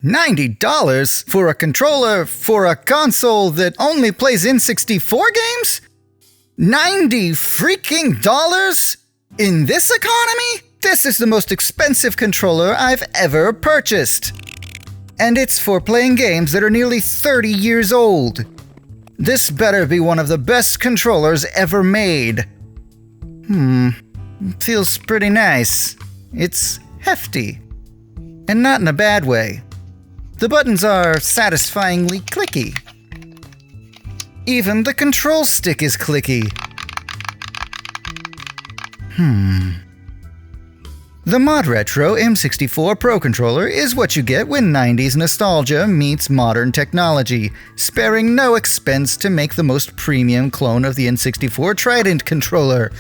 $90 for a controller for a console that only plays N64 games? 90 freaking dollars? In this economy? This is the most expensive controller I've ever purchased. And it's for playing games that are nearly 30 years old. This better be one of the best controllers ever made. Feels pretty nice. It's hefty. And not in a bad way. The buttons are satisfyingly clicky. Even the control stick is clicky. The ModRetro M64 Pro Controller is what you get when 90s nostalgia meets modern technology, sparing no expense to make the most premium clone of the N64 Trident controller.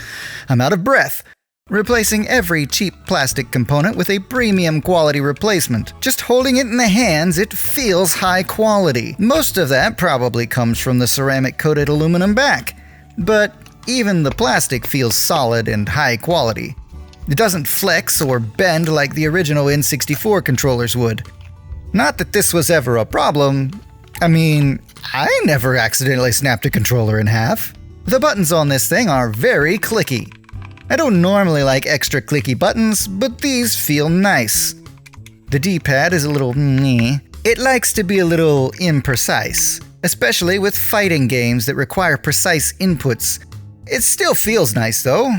I'm out of breath. Replacing every cheap plastic component with a premium quality replacement. Just holding it in the hands, it feels high quality. Most of that probably comes from the ceramic-coated aluminum back, but even the plastic feels solid and high quality. It doesn't flex or bend like the original N64 controllers would. Not that this was ever a problem. I mean, I never accidentally snapped a controller in half. The buttons on this thing are very clicky. I don't normally like extra clicky buttons, but these feel nice. The D-pad is a little meh. It likes to be a little imprecise, especially with fighting games that require precise inputs. It still feels nice though.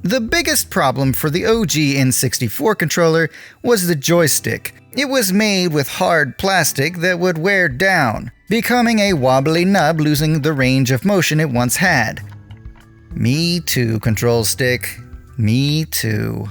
The biggest problem for the OG N64 controller was the joystick. It was made with hard plastic that would wear down, becoming a wobbly nub, losing the range of motion it once had. Me too, control stick. Me too.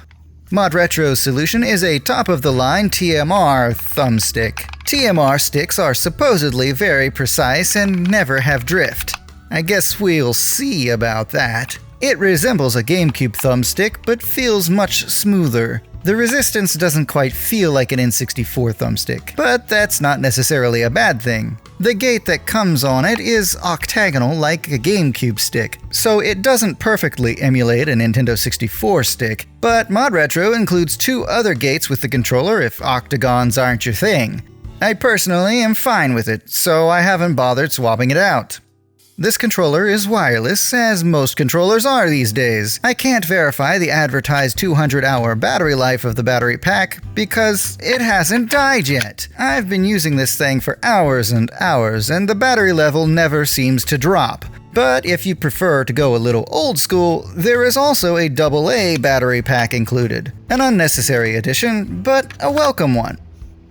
ModRetro's solution is a top-of-the-line TMR thumbstick. TMR sticks are supposedly very precise and never have drift. I guess we'll see about that. It resembles a GameCube thumbstick, but feels much smoother. The resistance doesn't quite feel like an N64 thumbstick, but that's not necessarily a bad thing. The gate that comes on it is octagonal like a GameCube stick, so it doesn't perfectly emulate a Nintendo 64 stick, but ModRetro includes 2 other gates with the controller if octagons aren't your thing. I personally am fine with it, so I haven't bothered swapping it out. This controller is wireless, as most controllers are these days. I can't verify the advertised 200-hour battery life of the battery pack because it hasn't died yet. I've been using this thing for hours and hours, and the battery level never seems to drop. But if you prefer to go a little old school, there is also a AA battery pack included. An unnecessary addition, but a welcome one.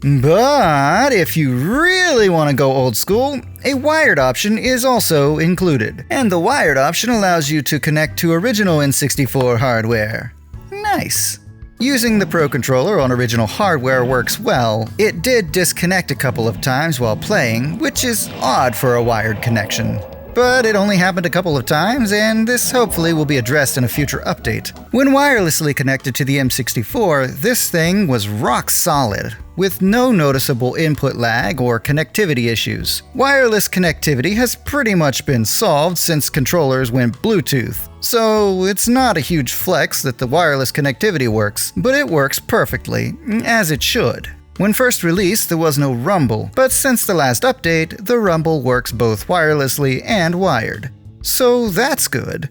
But if you really want to go old school, a wired option is also included. And the wired option allows you to connect to original N64 hardware. Nice. Using the Pro Controller on original hardware works well. It did disconnect a couple of times while playing, which is odd for a wired connection. But it only happened a couple of times, and this hopefully will be addressed in a future update. When wirelessly connected to the M64, this thing was rock solid, with no noticeable input lag or connectivity issues. Wireless connectivity has pretty much been solved since controllers went Bluetooth, so it's not a huge flex that the wireless connectivity works, but it works perfectly, as it should. When first released, there was no rumble, but since the last update, the rumble works both wirelessly and wired. So that's good.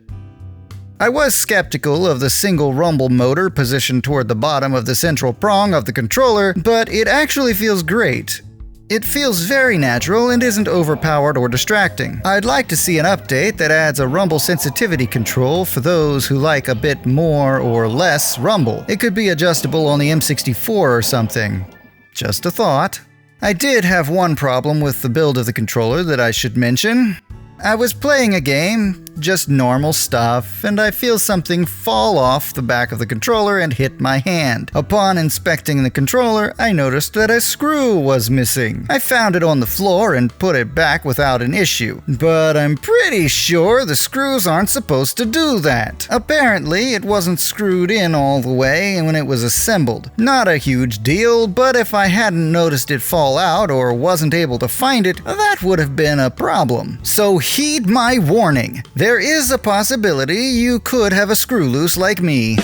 I was skeptical of the single rumble motor positioned toward the bottom of the central prong of the controller, but it actually feels great. It feels very natural and isn't overpowered or distracting. I'd like to see an update that adds a rumble sensitivity control for those who like a bit more or less rumble. It could be adjustable on the M64 or something. Just a thought. I did have one problem with the build of the controller that I should mention. I was playing a game, just normal stuff, and I feel something fall off the back of the controller and hit my hand. Upon inspecting the controller, I noticed that a screw was missing. I found it on the floor and put it back without an issue, but I'm pretty sure the screws aren't supposed to do that. Apparently, it wasn't screwed in all the way when it was assembled. Not a huge deal, but if I hadn't noticed it fall out or wasn't able to find it, that would have been a problem. So heed my warning. There is a possibility you could have a screw loose like me.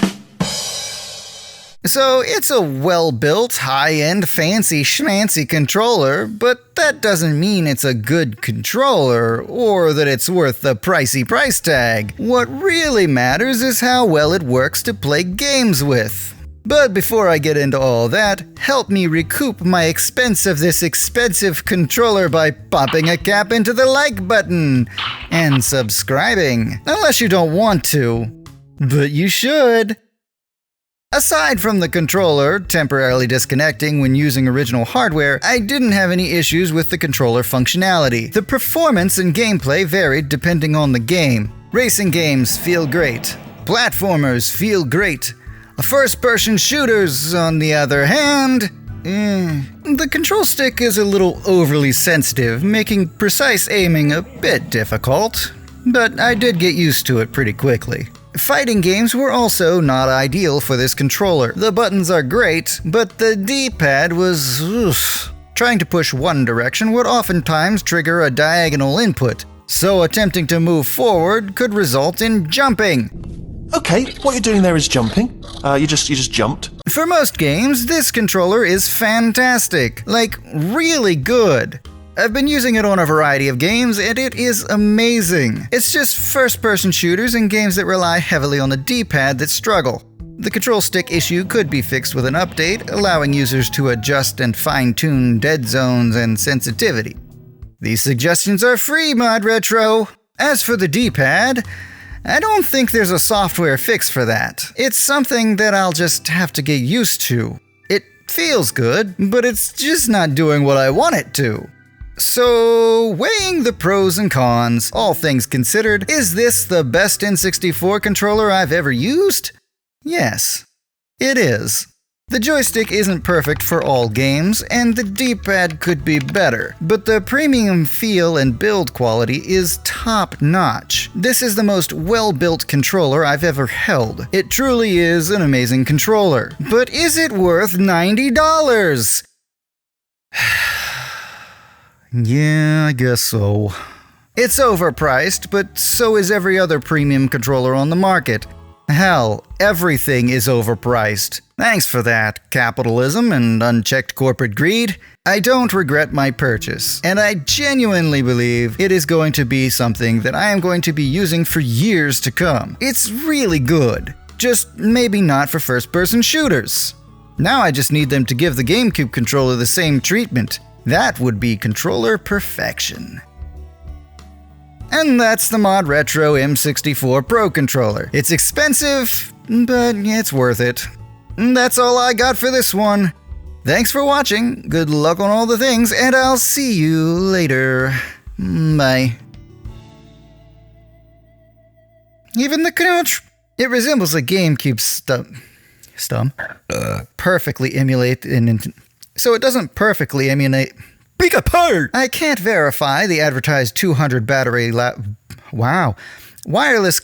So it's a well-built, high-end, fancy schmancy controller, but that doesn't mean it's a good controller, or that it's worth the pricey price tag. What really matters is how well it works to play games with. But before I get into all that, help me recoup my expense of this expensive controller by popping a cap into the like button and subscribing, unless you don't want to. But you should. Aside from the controller temporarily disconnecting when using original hardware, I didn't have any issues with the controller functionality. The performance and gameplay varied depending on the game. Racing games feel great. Platformers feel great. First-person shooters, on the other hand, the control stick is a little overly sensitive, making precise aiming a bit difficult, but I did get used to it pretty quickly. Fighting games were also not ideal for this controller. The buttons are great, but the D-pad was trying to push one direction would oftentimes trigger a diagonal input, so attempting to move forward could result in jumping. Okay, what you're doing there is jumping. You just jumped. For most games, this controller is fantastic. Like, really good. I've been using it on a variety of games, and it is amazing. It's just first-person shooters and games that rely heavily on the D-pad that struggle. The control stick issue could be fixed with an update, allowing users to adjust and fine-tune dead zones and sensitivity. These suggestions are free, ModRetro. As for the D-pad, I don't think there's a software fix for that. It's something that I'll just have to get used to. It feels good, but it's just not doing what I want it to. So, weighing the pros and cons, all things considered, is this the best N64 controller I've ever used? Yes, it is. The joystick isn't perfect for all games, and the D-pad could be better, but the premium feel and build quality is top-notch. This is the most well-built controller I've ever held. It truly is an amazing controller. But is it worth $90? Yeah, I guess so. It's overpriced, but so is every other premium controller on the market. Hell, everything is overpriced. Thanks for that, capitalism and unchecked corporate greed. I don't regret my purchase, and I genuinely believe it is going to be something that I am going to be using for years to come. It's really good, just maybe not for first-person shooters. Now I just need them to give the GameCube controller the same treatment. That would be controller perfection. And that's the ModRetro M64 Pro Controller. It's expensive, but it's worth it. And that's all I got for this one. Thanks for watching, good luck on all the things, and I'll see you later. Bye. Even the control, it resembles a GameCube stump. Perfectly emulate so it doesn't perfectly emulate. Pick apart! I can't verify the advertised 200 battery wow. Wireless